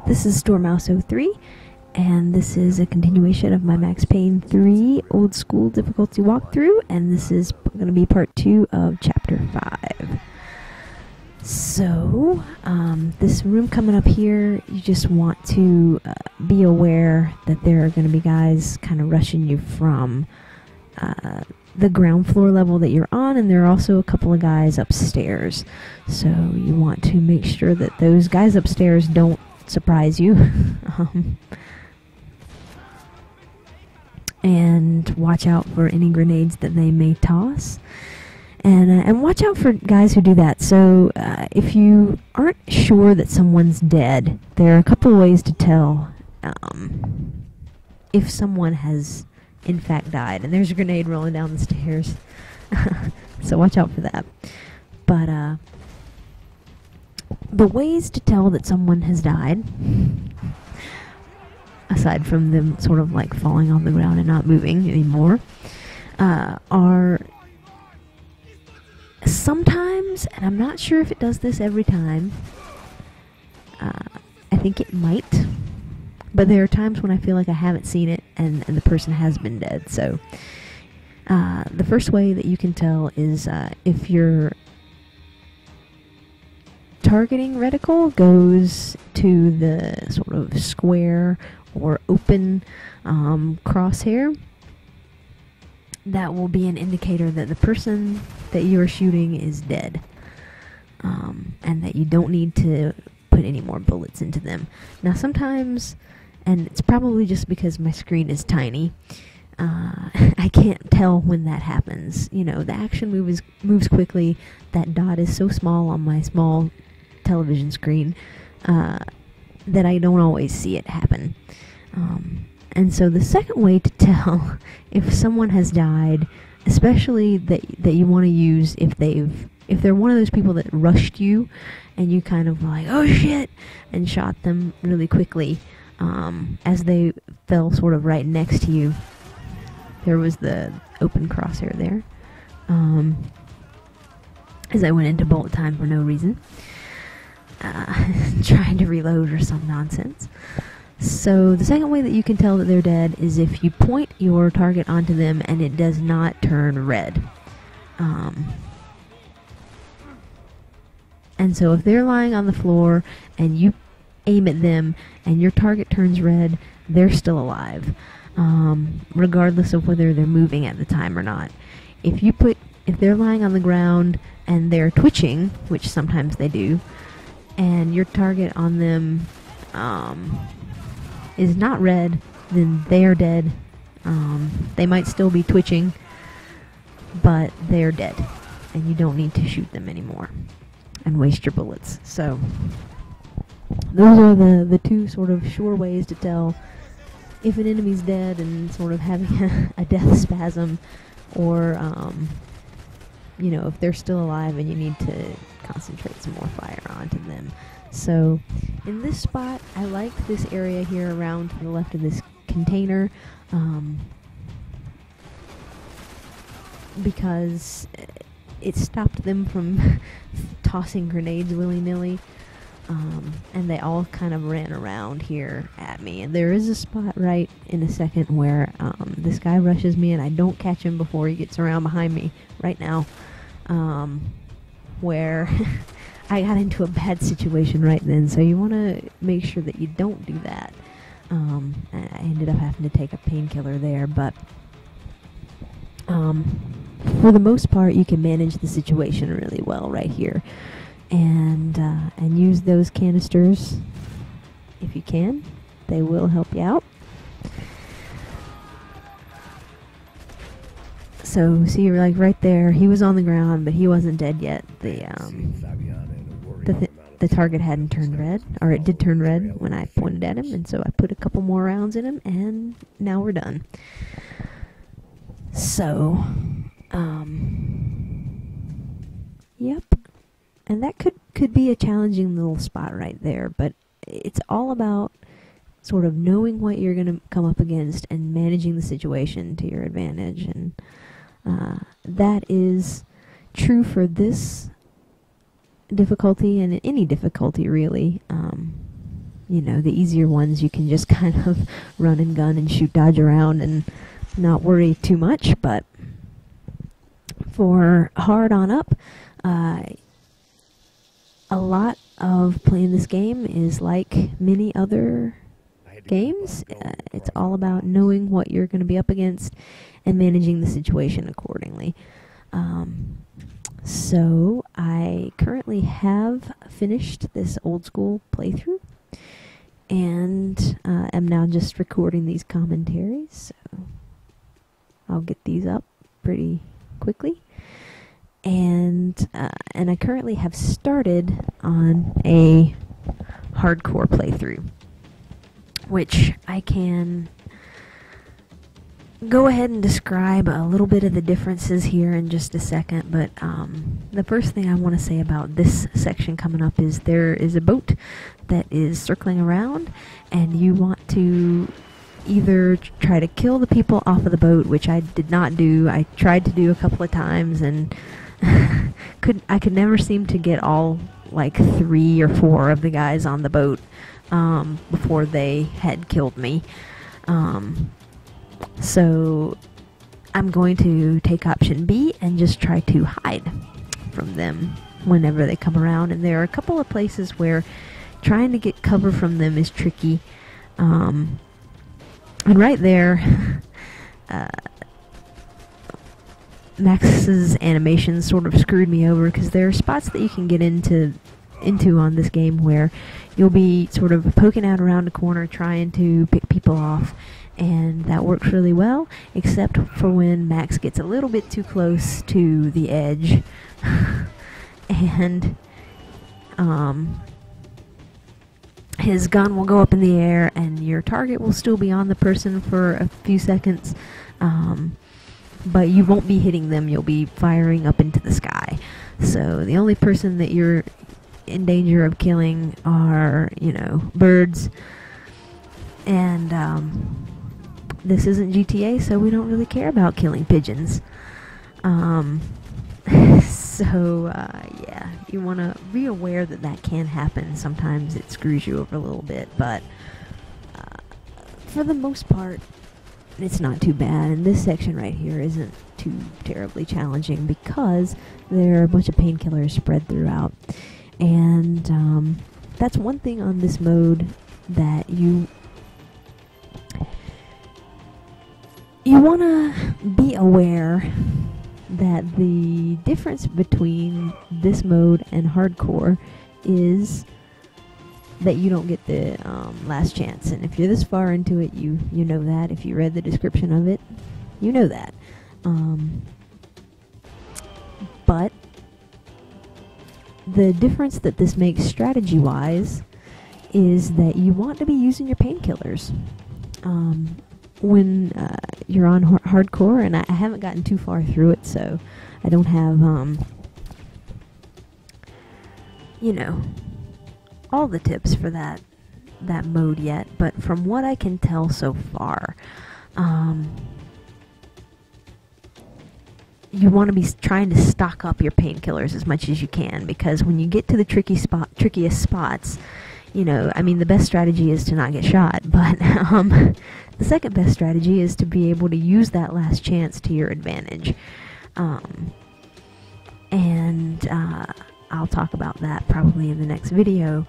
This is Stormouse03, and this is a continuation of my Max Payne 3 old school difficulty walkthrough, and this is going to be part 2 of chapter 5. So, this room coming up here, you just want to be aware that there are going to be guys kind of rushing you from the ground floor level that you're on, and there are also a couple of guys upstairs. So you want to make sure that those guys upstairs don't surprise you. And watch out for any grenades that they may toss. And watch out for guys who do that. So if you aren't sure that someone's dead, there are a couple of ways to tell if someone has in fact died. And there's a grenade rolling down the stairs. So watch out for that. But the ways to tell that someone has died, aside from them sort of like falling on the ground and not moving anymore, are sometimes, and I'm not sure if it does this every time, I think it might, but there are times when I feel like I haven't seen it and the person has been dead. So the first way that you can tell is if your targeting reticle goes to the sort of square or open crosshair, that will be an indicator that the person that you are shooting is dead, and that you don't need to put any more bullets into them. Now sometimes, and it's probably just because my screen is tiny, I can't tell when that happens. You know, the action moves quickly. That dot is so small on my small television screen that I don't always see it happen. And so the second way to tell if someone has died, especially that you want to use if they're one of those people that rushed you and you kind of like, oh shit, and shot them really quickly as they fell sort of right next to you. There was the open crosshair there. As I went into bullet time for no reason. Trying to reload or some nonsense. So the second way that you can tell that they're dead is if you point your target onto them and it does not turn red. And so if they're lying on the floor and you aim at them and your target turns red, they're still alive, regardless of whether they're moving at the time or not. If they're lying on the ground and they're twitching, which sometimes they do, and your target on them is not red, then they are dead. They might still be twitching, but they're dead, and you don't need to shoot them anymore and waste your bullets. So those are the two sort of sure ways to tell if an enemy's dead and sort of having a death spasm, or you know, if they're still alive and you need to concentrate some more fire onto them. So in this spot, I like this area here around to the left of this container, because it stopped them from tossing grenades willy-nilly, and they all kind of ran around here at me. And there is a spot right in a second where this guy rushes me and I don't catch him before he gets around behind me right now, where I got into a bad situation right then. So you want to make sure that you don't do that. And I ended up having to take a painkiller there, but for the most part you can manage the situation really well right here, and use those canisters if you can. They will help you out. So see, like right there, he was on the ground, but he wasn't dead yet. The target hadn't turned red, or it did turn red when I pointed at him, and so I put a couple more rounds in him, and now we're done. So, yep. And that could be a challenging little spot right there, but it's all about sort of knowing what you're going to come up against and managing the situation to your advantage, and that is true for this difficulty and any difficulty really. you know, the easier ones you can just kind of run and gun and shoot, dodge around and not worry too much. But for hard on up, a lot of playing this game is like many other games. It's all about knowing what you're going to be up against and managing the situation accordingly. So I currently have finished this old school playthrough and am now just recording these commentaries, so I'll get these up pretty quickly. And I currently have started on a hardcore playthrough, which I can go ahead and describe a little bit of the differences here in just a second. But the first thing I want to say about this section coming up is there is a boat that is circling around, and you want to either try to kill the people off of the boat, which I did not do. I tried to do a couple of times and I could never seem to get all like 3 or 4 of the guys on the boat before they had killed me. So I'm going to take option B and just try to hide from them whenever they come around. And there are a couple of places where trying to get cover from them is tricky. And right there, Max's animation sort of screwed me over, because there are spots that you can get into on this game where you'll be sort of poking out around a corner trying to pick people off, and that works really well, except for when Max gets a little bit too close to the edge and his gun will go up in the air and your target will still be on the person for a few seconds, but you won't be hitting them. You'll be firing up into the sky. So the only person that you're in danger of killing are, you know, birds. And this isn't GTA, so we don't really care about killing pigeons. Yeah, you want to be aware that that can happen. Sometimes it screws you over a little bit, but for the most part, it's not too bad. And this section right here isn't too terribly challenging because there are a bunch of painkillers spread throughout. And that's one thing on this mode that you want to be aware, that the difference between this mode and hardcore is that you don't get the last chance. And if you're this far into it, you know that. If you read the description of it, you know that. But the difference that this makes strategy-wise is that you want to be using your painkillers when you're on hardcore, and I haven't gotten too far through it, so I don't have, you know, all the tips for that mode yet. But from what I can tell so far, you want to be trying to stock up your painkillers as much as you can, because when you get to the trickiest spots, you know, I mean, the best strategy is to not get shot, but the second best strategy is to be able to use that last chance to your advantage. And I'll talk about that probably in the next video.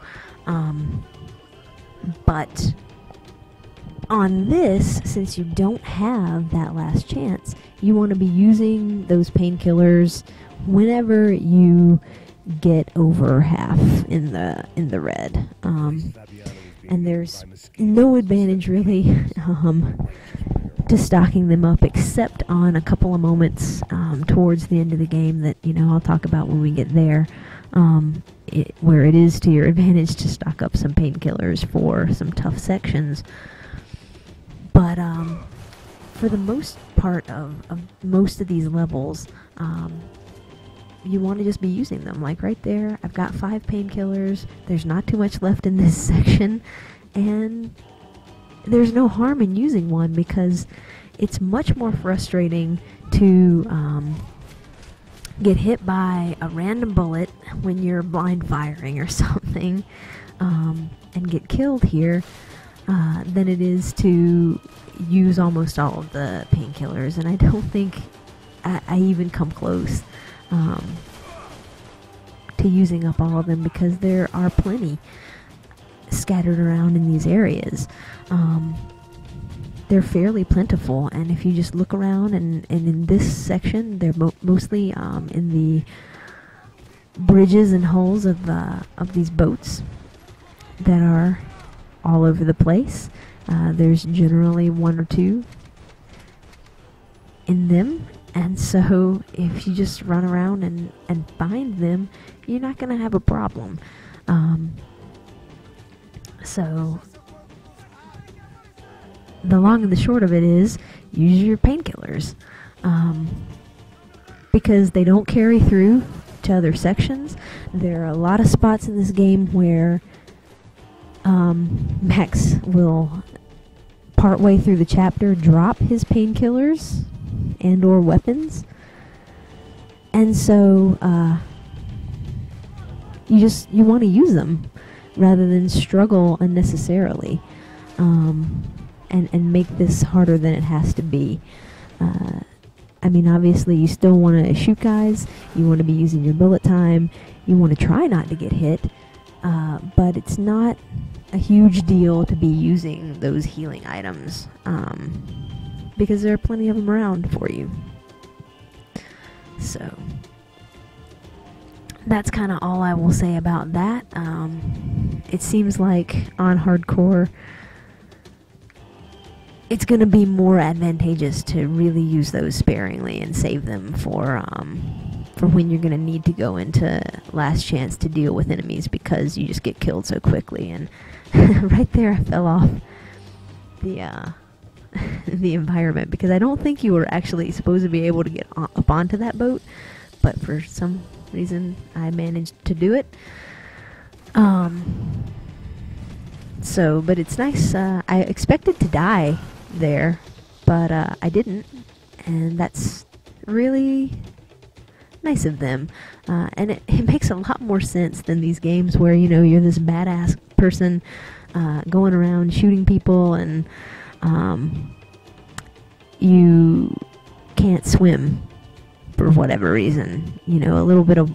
But on this, since you don't have that last chance, you want to be using those painkillers whenever you get over half in the red. And there's no advantage really to stocking them up, except on a couple of moments towards the end of the game that, you know, I'll talk about when we get there, where it is to your advantage to stock up some painkillers for some tough sections. But for the most part of most of these levels, you want to just be using them. Like right there, I've got 5 painkillers. There's not too much left in this section, and there's no harm in using one, because it's much more frustrating to get hit by a random bullet when you're blind firing or something, and get killed here than it is to use almost all of the painkillers, and I don't think I even come close to using up all of them, because there are plenty scattered around in these areas. They're fairly plentiful, and if you just look around, and in this section they're mostly in the bridges and hulls of these boats that are all over the place. There's generally one or two in them, and so if you just run around and find them, you're not going to have a problem. So the long and the short of it is, use your painkillers, because they don't carry through to other sections. There are a lot of spots in this game where Max will, partway through the chapter, drop his painkillers and or weapons, and so you want to use them rather than struggle unnecessarily, and make this harder than it has to be. I mean, obviously you still want to shoot guys, you want to be using your bullet time, you want to try not to get hit, but it's not a huge deal to be using those healing items, because there are plenty of them around for you. So that's kind of all I will say about that. It seems like on hardcore it's going to be more advantageous to really use those sparingly and save them for when you're going to need to go into last chance to deal with enemies, because you just get killed so quickly. And right there I fell off the the environment, because I don't think you were actually supposed to be able to get up onto that boat, but for some reason I managed to do it. So, but it's nice. I expected to die there, but I didn't, and that's really nice of them. And it makes a lot more sense than these games where, you know, you're this badass person going around shooting people, and you can't swim for whatever reason. You know, a little bit of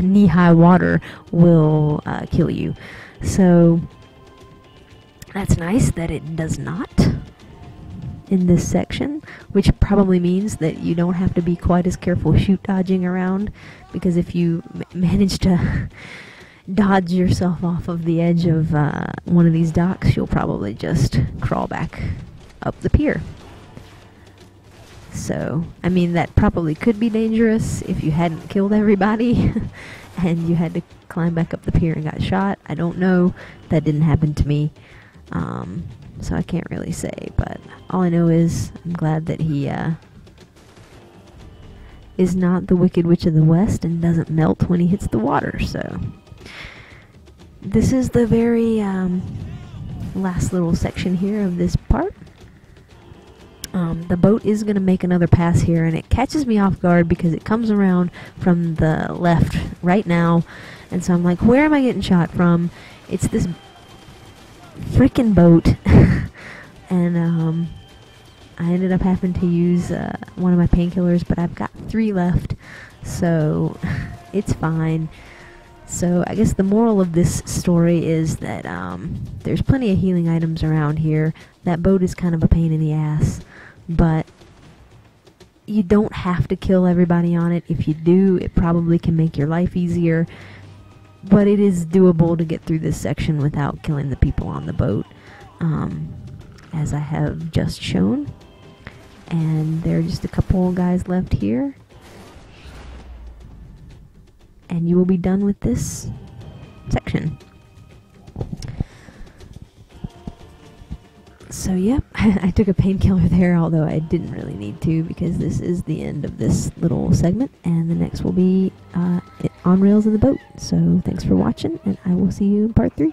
knee-high water will kill you. So that's nice that it does not in this section, which probably means that you don't have to be quite as careful shoot dodging around, because if you manage to dodge yourself off of the edge of one of these docks, you'll probably just crawl back up the pier. So, I mean, that probably could be dangerous if you hadn't killed everybody and you had to climb back up the pier and got shot. I don't know. That didn't happen to me. So I can't really say, but all I know is I'm glad that he is not the Wicked Witch of the West and doesn't melt when he hits the water. So this is the very last little section here of this part. The boat is going to make another pass here, and it catches me off guard because it comes around from the left right now, and so I'm like, where am I getting shot from? It's this freaking boat. And I ended up having to use one of my painkillers, but I've got 3 left, so it's fine. So I guess the moral of this story is that there's plenty of healing items around here. That boat is kind of a pain in the ass, but you don't have to kill everybody on it. If you do, it probably can make your life easier, but it is doable to get through this section without killing the people on the boat, as I have just shown. And there are just a couple guys left here, and you will be done with this section. So yep, I took a painkiller there, although I didn't really need to, because this is the end of this little segment, and the next will be on rails in the boat. So thanks for watching, and I will see you in part 3.